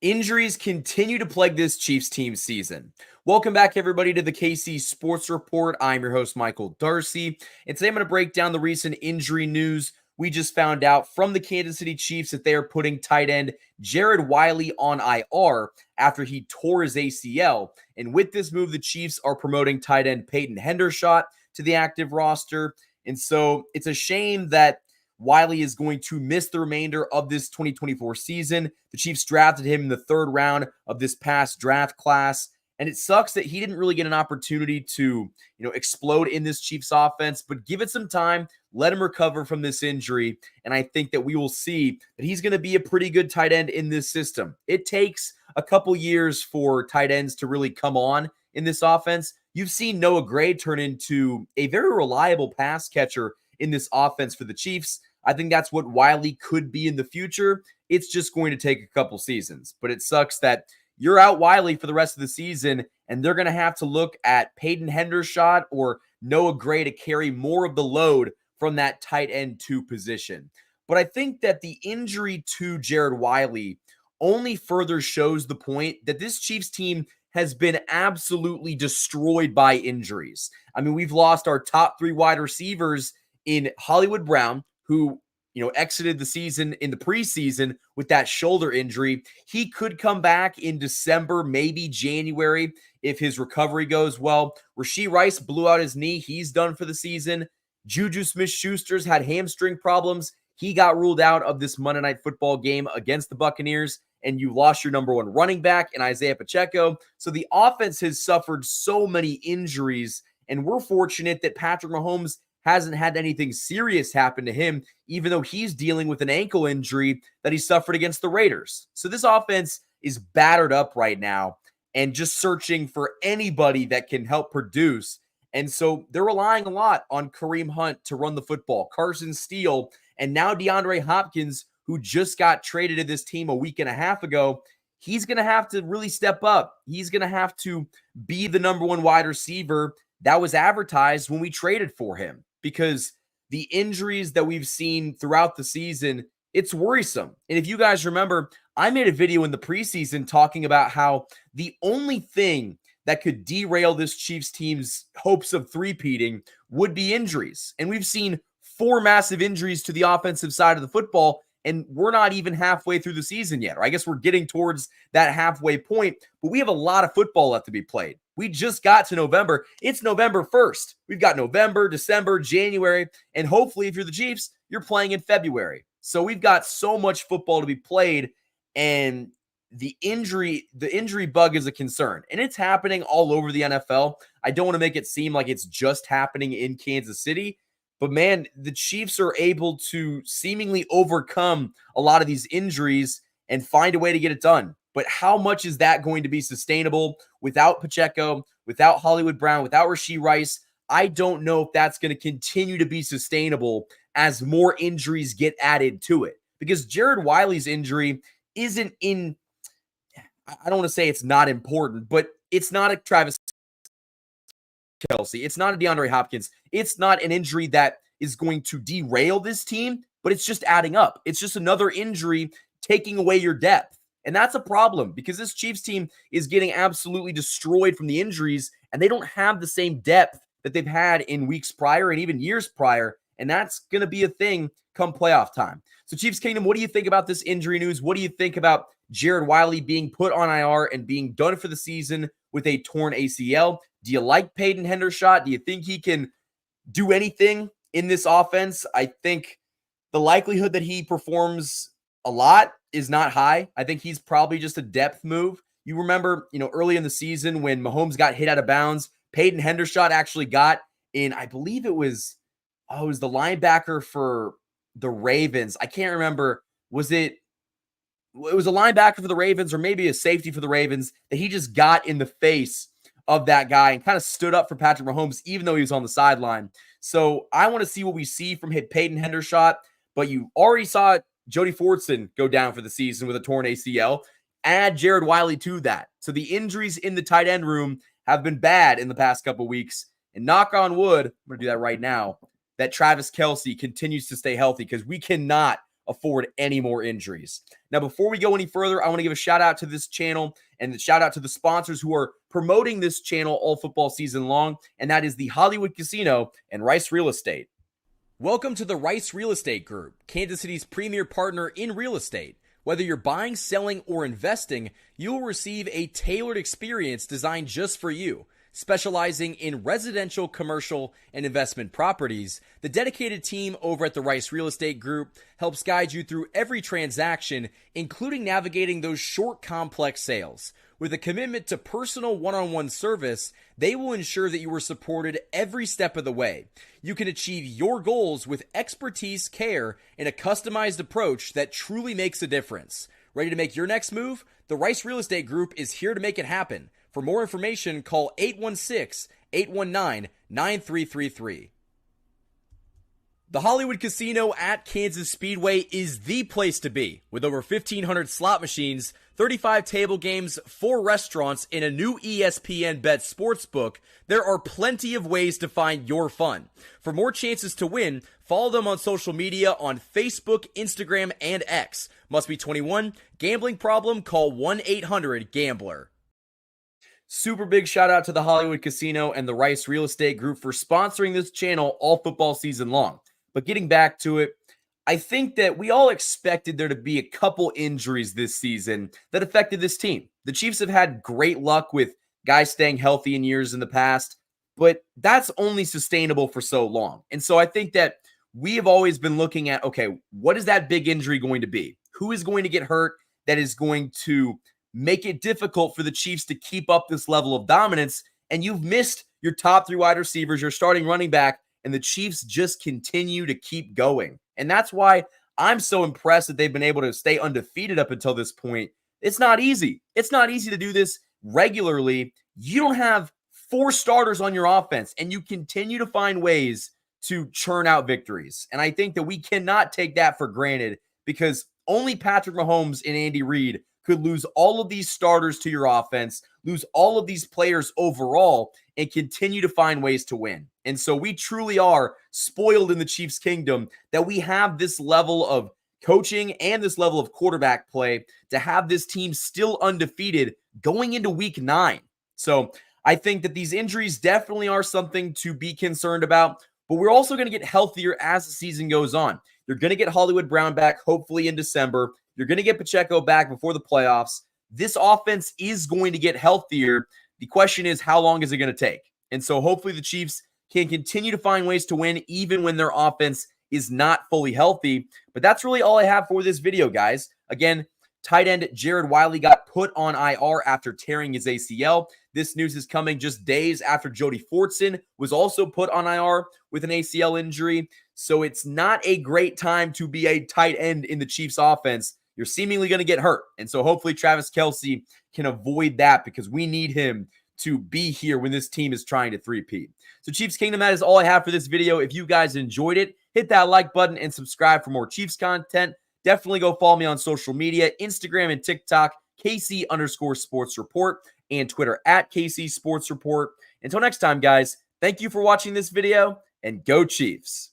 Injuries continue to plague this Chiefs team season. Welcome back, everybody, to the KC Sports Report. I'm your host, Michael Darcy, and today I'm going to break down the recent injury news. We just found out from the Kansas City Chiefs that they are putting tight end Jared Wiley on IR after he tore his ACL. And with this move, the Chiefs are promoting tight end Peyton Hendershot to the active roster. And so it's a shame that Wiley is going to miss the remainder of this 2024 season. The Chiefs drafted him in the third round of this past draft class, and it sucks that he didn't really get an opportunity to, explode in this Chiefs offense, but give it some time, let him recover from this injury, and I think that we will see that he's going to be a pretty good tight end in this system. It takes a couple years for tight ends to really come on in this offense. You've seen Noah Gray turn into a very reliable pass catcher in this offense for the Chiefs. I think that's what Wiley could be in the future. It's just going to take a couple seasons. But it sucks that you're out Wiley for the rest of the season, and they're going to have to look at Peyton Hendershot or Noah Gray to carry more of the load from that tight end 2 position. But I think that the injury to Jared Wiley only further shows the point that this Chiefs team has been absolutely destroyed by injuries. I mean, we've lost our top 3 wide receivers in Hollywood Brown, who, exited the season in the preseason with that shoulder injury. He could come back in December, maybe January, if his recovery goes well. Rashee Rice blew out his knee. He's done for the season. Juju Smith-Schuster's had hamstring problems. He got ruled out of this Monday Night Football game against the Buccaneers, and you lost your number 1 running back in Isaiah Pacheco. So the offense has suffered so many injuries, and we're fortunate that Patrick Mahomes hasn't had anything serious happen to him, even though he's dealing with an ankle injury that he suffered against the Raiders. So this offense is battered up right now and just searching for anybody that can help produce. And so they're relying a lot on Kareem Hunt to run the football, Carson Steele, and now DeAndre Hopkins, who just got traded to this team a week and a half ago. He's going to have to really step up. He's going to have to be the number 1 wide receiver that was advertised when we traded for him, because the injuries that we've seen throughout the season, it's worrisome. And if you guys remember, I made a video in the preseason talking about how the only thing that could derail this Chiefs team's hopes of three-peating would be injuries. And we've seen 4 massive injuries to the offensive side of the football, and we're not even halfway through the season yet. Or I guess we're getting towards that halfway point, but we have a lot of football left to be played. We just got to November. It's November 1st. We've got November, December, January, and hopefully if you're the Chiefs, you're playing in February. So we've got so much football to be played, and the injury bug is a concern, and it's happening all over the NFL. I don't want to make it seem like it's just happening in Kansas City, but man, the Chiefs are able to seemingly overcome a lot of these injuries and find a way to get it done. But how much is that going to be sustainable without Pacheco, without Hollywood Brown, without Rashee Rice? I don't know if that's going to continue to be sustainable as more injuries get added to it. Because Jared Wiley's injury isn't in, I don't want to say it's not important, but it's not a Travis Kelce. It's not a DeAndre Hopkins. It's not an injury that is going to derail this team, but it's just adding up. It's just another injury taking away your depth. And that's a problem because this Chiefs team is getting absolutely destroyed from the injuries, and they don't have the same depth that they've had in weeks prior and even years prior. And that's going to be a thing come playoff time. So Chiefs Kingdom, what do you think about this injury news? What do you think about Jared Wiley being put on IR and being done for the season with a torn ACL? Do you like Peyton Hendershot? Do you think he can do anything in this offense? I think the likelihood that he performs a lot is not high. I think he's probably just a depth move. You remember, early in the season when Mahomes got hit out of bounds, Peyton Hendershot actually got in, I believe it was the linebacker for the Ravens. I can't remember. It was a linebacker for the Ravens or maybe a safety for the Ravens that he just got in the face of that guy and kind of stood up for Patrick Mahomes, even though he was on the sideline. So I want to see what we see from Peyton Hendershot, but you already saw Jody Fortson go down for the season with a torn ACL. Add Jared Wiley to that. So the injuries in the tight end room have been bad in the past couple weeks. And knock on wood, I'm going to do that right now, that Travis Kelce continues to stay healthy because we cannot afford any more injuries. Now, before we go any further, I want to give a shout out to this channel and a shout out to the sponsors who are promoting this channel all football season long, and that is the Hollywood Casino and Rice Real Estate. Welcome to the Rice Real Estate Group, Kansas City's premier partner in real estate. Whether you're buying, selling, or investing, you will receive a tailored experience designed just for you. Specializing in residential, commercial, and investment properties, the dedicated team over at the Rice Real Estate Group helps guide you through every transaction, including navigating those short, complex sales. With a commitment to personal one-on-one service, they will ensure that you are supported every step of the way. You can achieve your goals with expertise, care, and a customized approach that truly makes a difference. Ready to make your next move? The Rice Real Estate Group is here to make it happen. For more information, call 816-819-9333. The Hollywood Casino at Kansas Speedway is the place to be. With over 1,500 slot machines, 35 table games, 4 restaurants, and a new ESPN Bet sportsbook, there are plenty of ways to find your fun. For more chances to win, follow them on social media on Facebook, Instagram, and X. Must be 21. Gambling problem? Call 1-800-GAMBLER. Super big shout out to the Hollywood Casino and the Rice Real Estate Group for sponsoring this channel all football season long. But getting back to it, I think that we all expected there to be a couple injuries this season that affected this team. The Chiefs have had great luck with guys staying healthy in years in the past, but that's only sustainable for so long. And so I think that we have always been looking at, okay, what is that big injury going to be? Who is going to get hurt that is going to make it difficult for the Chiefs to keep up this level of dominance? And you've missed your top 3 wide receivers, your starting running back, and the Chiefs just continue to keep going. And that's why I'm so impressed that they've been able to stay undefeated up until this point. It's not easy. It's not easy to do this regularly. You don't have 4 starters on your offense, and you continue to find ways to churn out victories. And I think that we cannot take that for granted, because only Patrick Mahomes and Andy Reid could lose all of these starters to your offense, lose all of these players overall, and continue to find ways to win. And so we truly are spoiled in the Chiefs' kingdom that we have this level of coaching and this level of quarterback play to have this team still undefeated going into week 9. So I think that these injuries definitely are something to be concerned about, but we're also going to get healthier as the season goes on. You're going to get Hollywood Brown back hopefully in December. You're going to get Pacheco back before the playoffs. This offense is going to get healthier. The question is, how long is it going to take? And so hopefully the Chiefs can continue to find ways to win even when their offense is not fully healthy. But that's really all I have for this video, guys. Again, tight end Jared Wiley got put on IR after tearing his ACL. This news is coming just days after Jody Fortson was also put on IR with an ACL injury. So it's not a great time to be a tight end in the Chiefs offense. You're seemingly going to get hurt. And so hopefully Travis Kelce can avoid that, because we need him to be here when this team is trying to three-peat. So Chiefs Kingdom, that is all I have for this video. If you guys enjoyed it, hit that like button and subscribe for more Chiefs content. Definitely go follow me on social media, Instagram and TikTok, KC_Sports Report, and Twitter at KC Sports Report. Until next time, guys, thank you for watching this video, and go Chiefs.